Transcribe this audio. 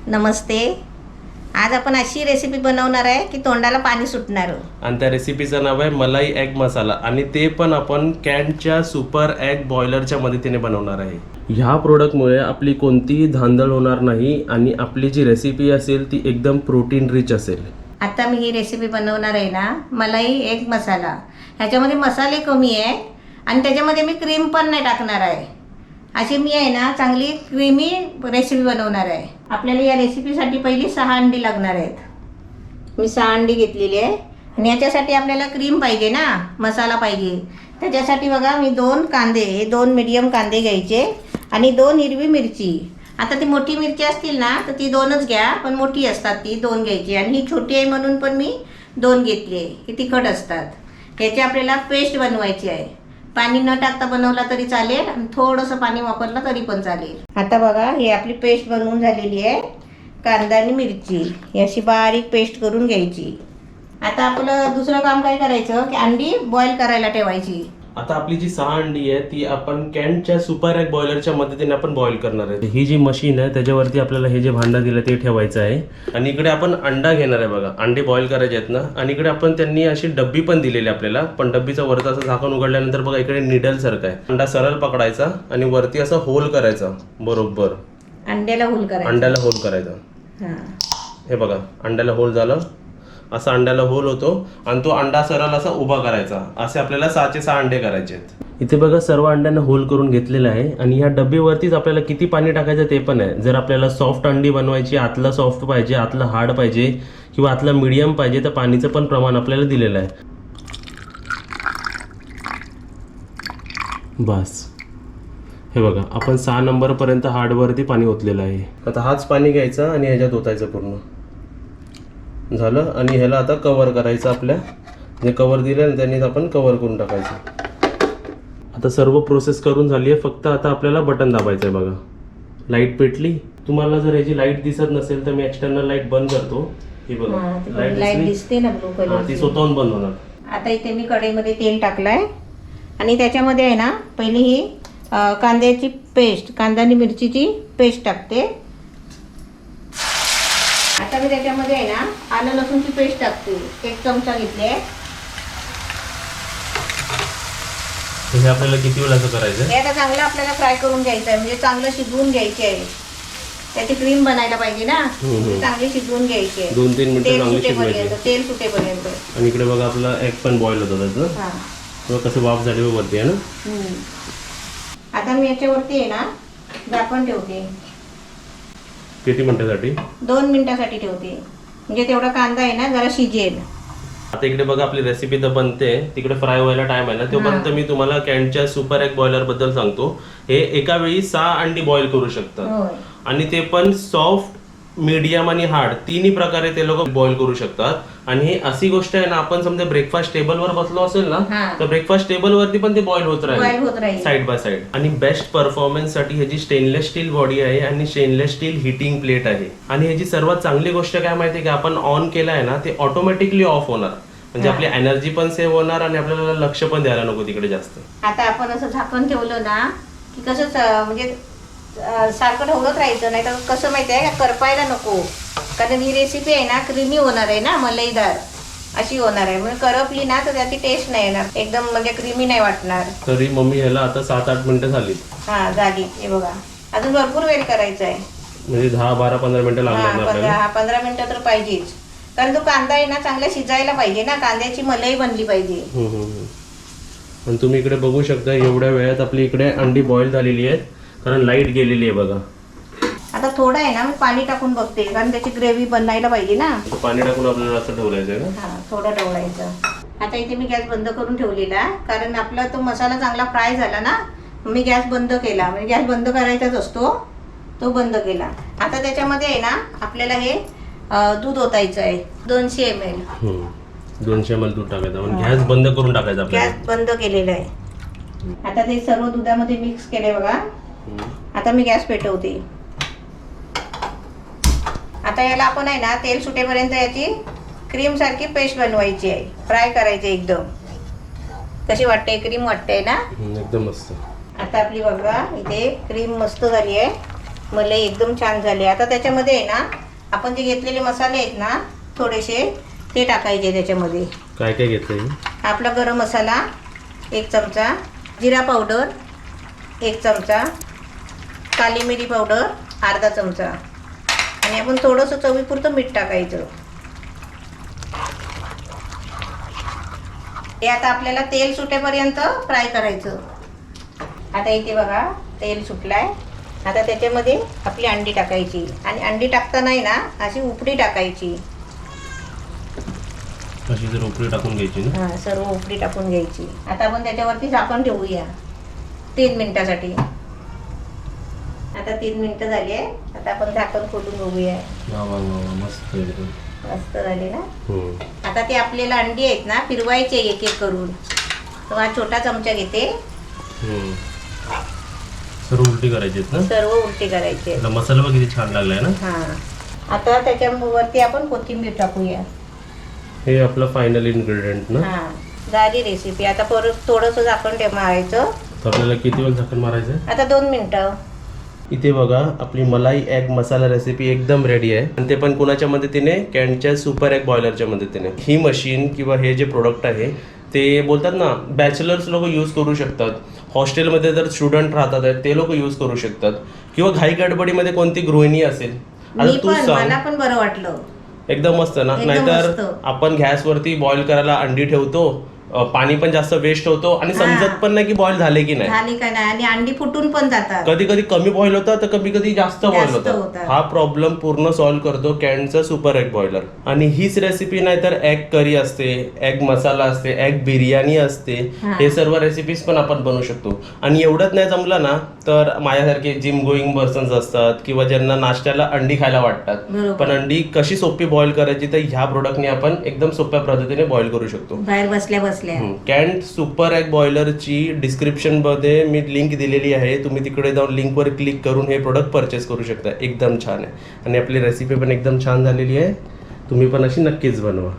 नमस्ते. आज आपण अशी रेसिपी बनवणार आहे की तोंडाला पाणी सुटणार. आणि त्या रेसिपीचं नाव आहे मलाई एग मसाला आणि ते पण आपण कॅनच्या सुपर एग बॉयलरच्या मदतीने बनवणार आहे. ह्या प्रोडक्टमुळे आपली कोणतीही धांदळ होणार नाही आणि आपली जी रेसिपी असेल ती एकदम प्रोटीन रिच असेल. आता मी ही रेसिपी बनवणार आहे ना, मलाई एग मसाला. ह्याच्यामध्ये मसाले कमी आहे आणि त्याच्यामध्ये मी क्रीम पण नाही टाकणार आहे. अशी मी आहे ना चांगली क्रीमी रेसिपी बनवणार आहे. आपल्याला या रेसिपीसाठी पहिली 6 अंडी लागणार आहेत. मी 6 अंडी घेतलेली आहे आणि याच्यासाठी आपल्याला क्रीम पाहिजे ना, मसाला पाहिजे. त्याच्यासाठी बघा मी 2 कांदे, 2 मीडियम कांदे घ्यायचे आणि 2 हिरवी मिरची. आता ती मोठी मिरची असतील ना तर ती 2च घ्या, पण मोठी असतात ती 2 घ्यायची. आणि ही छोटी आहे म्हणून पण मी 2 घेतली आहे. ही तिखट असतात. ह्याची आपल्याला पेस्ट बनवायची आहे. पाणी न टाकता बनवला तरी चालेल आणि थोडंसं पाणी वापरलं तरी पण चालेल. आता बघा ही आपली पेस्ट बनवून झालेली आहे. कांदा आणि मिरची ही अशी बारीक पेस्ट करून घ्यायची. आता आपलं दुसरं काम काय करायचं की अंडी बॉईल करायला ठेवायची. आता आपली जी 6 अंडी आहे ती आपण कॅनच्या सुपर एग बॉयलरच्या मदतीने आपण बॉईल करणार आहे. ही जी मशीन आहे त्याच्यावरती आपल्याला हे जे भांडं दिलं ते ठेवायचं आहे आणि इकडे आपण अंडा घेणार आहे. बघा अंडे बॉईल करायचे आहेत ना. आणि इकडे आपण त्यांनी अशी डब्बी पण दिलेली आपल्याला, पण डब्बीचा वरचा असं झाकण उघडल्यानंतर बघा इकडे निडल सारखं आहे. अंडा सरळ पकडायचा आणि वरती असं होल करायचा. बरोबर अंड्याला होल करायचा. अंड्याला होल करायचा. हे बघा अंड्याला होल झालं. असा अंड्याला होल होतो आणि तो अंडा सरळ असा उभा करायचा. असे आपल्याला 6चे 6 अंडे करायचे आहेत. इथे बघा सर्व अंड्यांना होल करून घेतलेलं आहे आणि ह्या डब्बीवरतीच आपल्याला किती पाणी टाकायचं ते पण आहे. जर आपल्याला सॉफ्ट अंडी बनवायची, आतलं सॉफ्ट पाहिजे, आतलं हार्ड पाहिजे किंवा आतलं मीडियम पाहिजे तर पाणीचं पण प्रमाण आपल्याला दिलेलं आहे. बस हे बघा आपण 6 नंबरपर्यंत हार्डवरती पाणी ओतलेलं आहे. आता हाच पाणी घ्यायचं आणि ह्याच्यात ओतायचं पूर्ण झालं. आणि ह्याला आता कवर करायचं. आपल्या जे कवर दिलं ना त्यांनी आपण कवर करून टाकायचं. आता सर्व प्रोसेस करून झाली आहे. फक्त आता आपल्याला बटन दाबायचं आहे. बघा लाईट पेटली. तुम्हाला जर याची लाईट दिसत नसेल तर मी एक्सटर्नल लाईट बंद करतो. ही बघा लाईट दिसते ना ब्लू कलर, ती स्वतःहून बंद होणार. आता इथे मी कढईमध्ये तेल टाकलंय आणि त्याच्यामध्ये आहे ना पहिली ही कांद्याची पेस्ट, कांदा आणि मिरचीची पेस्ट टाकते. आता मी त्याच्यामध्ये आहे ना आलं लसूणची पेस्ट टाकते. 1 चमचा घेतले. हे आपल्याला किती वेळ असं करायचं? हे आता चांगलं आपल्याला फ्राय करून घ्यायचं आहे, म्हणजे चांगलं शिजवून घ्यायचे आहे. त्याची क्रीम बनायला पाहिजे ना, चांगली शिजवून घ्यायची आहे. 2-3 मिनिटं चांगली शिजवायची, तेल सुटेपर्यंत. आणि इकडे बघा आपला एग पण बॉईल होतं त्याचं. हां कसं वाफ झाली वरती आहे ना. आता मी याच्यावरती आहे ना झाकण ठेवते. किती मिनिटासाठी? 2 मिनिटासाठी ठेवते, म्हणजे तेवढा कांदा आहे ना जरा शिजेल. आता इकडे बघा आपली रेसिपी तर बनते, तिकडे फ्राय व्हायला टाइम आहे ना. तोपर्यंत मी तुम्हाला कॅनच्या सुपर एग बॉयलर बद्दल सांगतो. हे एका वेळी 6 अंडी बॉईल करू शकतात आणि ते पण सॉफ्ट, मीडियम आणि हार्ड तिन्ही प्रकारे ते लोक बॉईल करू शकतात. आणि हे अशी गोष्ट आहे ना, आपण समजा ब्रेकफास्ट टेबलवर बसलो असेल ना तर ब्रेकफास्ट टेबल वरती पण ते बॉईल होत राहील साइड बाय साइड. आणि बेस्ट परफॉर्मन्स साठी ह्याची स्टेनलेस स्टील बॉडी आहे आणि स्टेनलेस स्टील हिटिंग प्लेट आहे. आणि ह्याची सर्वात चांगली गोष्ट काय माहितीये का, आपण ऑन केलं आहे ना ते ऑटोमॅटिकली ऑफ होणार. म्हणजे आपली एनर्जी पण सेव्ह होणार आणि आपल्याला लक्ष पण द्यायला नको तिकडे जास्त. आता आपण असं झाकण ठेवलं ना की कसं म्हणजे सारखं ठेवत राहायचं, नाही तर कसं माहिती आहे का करपायला नको. कारण ही रेसिपी आहे ना क्रीमी होणार आहे ना, मलईदार अशी होणार आहे. म्हणजे करपली ना तर त्याची टेस्ट नाही येणार, एकदम म्हणजे क्रीमी नाही वाटणार. तरी मम्मी ह्याला आता 7-8 मिनिटं झाली. झाली. हे बघा अजून भरपूर वेळ करायचा आहे, म्हणजे 10-12-15 मिनिटं लागणार. 15 मिनिटं तर पाहिजेच. कारण तो कांदा आहे ना चांगला शिजायला पाहिजे ना, कांद्याची मलाई बनली पाहिजे. आणि तुम्ही इकडे बघू शकता एवढ्या वेळात आपली इकडे अंडी बॉईल झालेली आहेत, कारण लाईट गेलेली आहे बघा. आता थोडं आहे ना मी पाणी टाकून बघते, कारण त्याची ग्रेव्ही बनायला पाहिजे ना. पाणी टाकून आपल्याला असं ठेवलायचं का? हा थोडं ठेवायचं. आता इथे मी गॅस बंद करून ठेवलेला, कारण आपला तो मसाला चांगला फ्राय झाला ना. मी गॅस बंद केला, म्हणजे गॅस बंद करायचाच असतो, तो बंद केला. आता त्याच्यामध्ये आहे ना आपल्याला हे दूध ओतायचं आहे 200 ml. 200 ml दूध टाकायचं. गॅस बंद करून टाकायचा. गॅस बंद केलेला आहे. आता ते सर्व दुधामध्ये मिक्स केले बघा. आता मी गॅस पेटवते. आता याला आपण आहे ना तेल सुटेपर्यंत याची क्रीम सारखी पेस्ट बनवायची आहे, फ्राय करायची एकदम. कशी वाटते? क्रीम वाटते ना, एकदम मस्त. आता आपली बघा इथे क्रीम मस्त झाली आहे. मलाई एकदम छान झाली. आता त्याच्यामध्ये आहे ना आपण जे घेतलेले मसाले आहेत ना थोडेसे ते टाकायचे त्याच्यामध्ये. काय काय घेतलंय? आपला गरम मसाला 1 चमचा, जिरा पावडर 1 चमचा, काली मिरी पावडर अर्धा चमचा आणि आपण थोडंसं चवीपुरतं मीठ टाकायचं. हे आता आपल्याला तेल सुटेपर्यंत फ्राय करायचं. आता इथे बघा तेल सुटलाय. आता त्याच्यामध्ये आपली अंडी टाकायची आणि अंडी टाकताना आहे ना अशी उपडी टाकायची. अशी जर उपडी टाकून घ्यायची ना. हां, सर्व उपडी टाकून घ्यायची. आता आपण त्याच्यावरती झाकण ठेवूया 3 मिनिटासाठी. आता 3 मिनिटं झाली आहे. आता आपण झाकण खोलून बघूया. वा वा वा, मस्त एकदम. मस्त झाली ना. आता ते आपल्याला अंडी आहेत ना फिरवायचे एक एक करून. तो हा छोटा चमचा घेते. सर्व उलटी करायची आहेत ना. सर्व उलटी करायचे. मसाला बघ किती छान लागलाय ना. हां, आता त्याच्यावरती आपण कोथिंबीर टाकूया. हे आपलं फायनल इन्ग्रेडियंट ना. हां, झाली रेसिपी. आता परत थोडंसं झाकण मारायचं. तर आपल्याला किती वेळ झाकण मारायचं? आता 2 मिनिटं. इथे बघा आपली मलाई एग मसाला रेसिपी एकदम रेडी आहे आणि ते पण कुणाच्या मदतीने? कॅन्टच्या सुपर एग बॉयलरच्या मदतीने. ही मशीन किंवा हे जे प्रोडक्ट आहे ते बोलतात ना बॅचलर्स लोक यूज करू शकतात. हॉस्टेलमध्ये जर स्टुडंट राहतात आहेत ते लोक यूज करू शकतात किंवा घाई गडबडीमध्ये कोणती गृहिणी असेल. आता तू सांग. मला पण बरं वाटलं. एकदम मस्त ना. एकदम नाहीतर मस्त. आपण गॅसवरती बॉईल करायला अंडी ठेवतो, पाणी पण जास्त वेस्ट होतो आणि समजत पण नाही की बॉईल झाले की नाही. झाली का नाही आणि अंडी फुटून पण जातात. कधी कधी कमी बॉईल होतात तर कधी कधी जास्त बॉईल जास्त होतात. होतात. हा प्रॉब्लेम पूर्ण सॉल्व्ह करतो कॅन्टचा सुपर एग बॉयलर. आणि हीच रेसिपी नाही तर एग करी असते, एग मसाला असते, एग बिर्याणी असते. हे सर्व रेसिपीज पण आपण बनवू शकतो. आणि एवढंच नाही जमलं ना तर माझ्यासारखे जिम गोईंग पर्सन्स असतात किंवा ज्यांना नाश्त्याला अंडी खायला वाटतात, बरोबर. पण अंडी कशी सोपी बॉईल करायची तर ह्या प्रोडक्टने आपण एकदम सोप्या पद्धतीने बॉईल करू शकतो बाहेर बसल्या बसल्या. कॅन्ट सुपर एग बॉयलरची डिस्क्रिप्शनमध्ये मी लिंक दिलेली आहे. तुम्ही तिकडे जाऊन लिंकवर क्लिक करून हे प्रोडक्ट परचेस करू शकता. एकदम छान आहे आणि आपली रेसिपी पण एकदम छान झालेली आहे. तुम्ही पण अशी नक्कीच बनवा.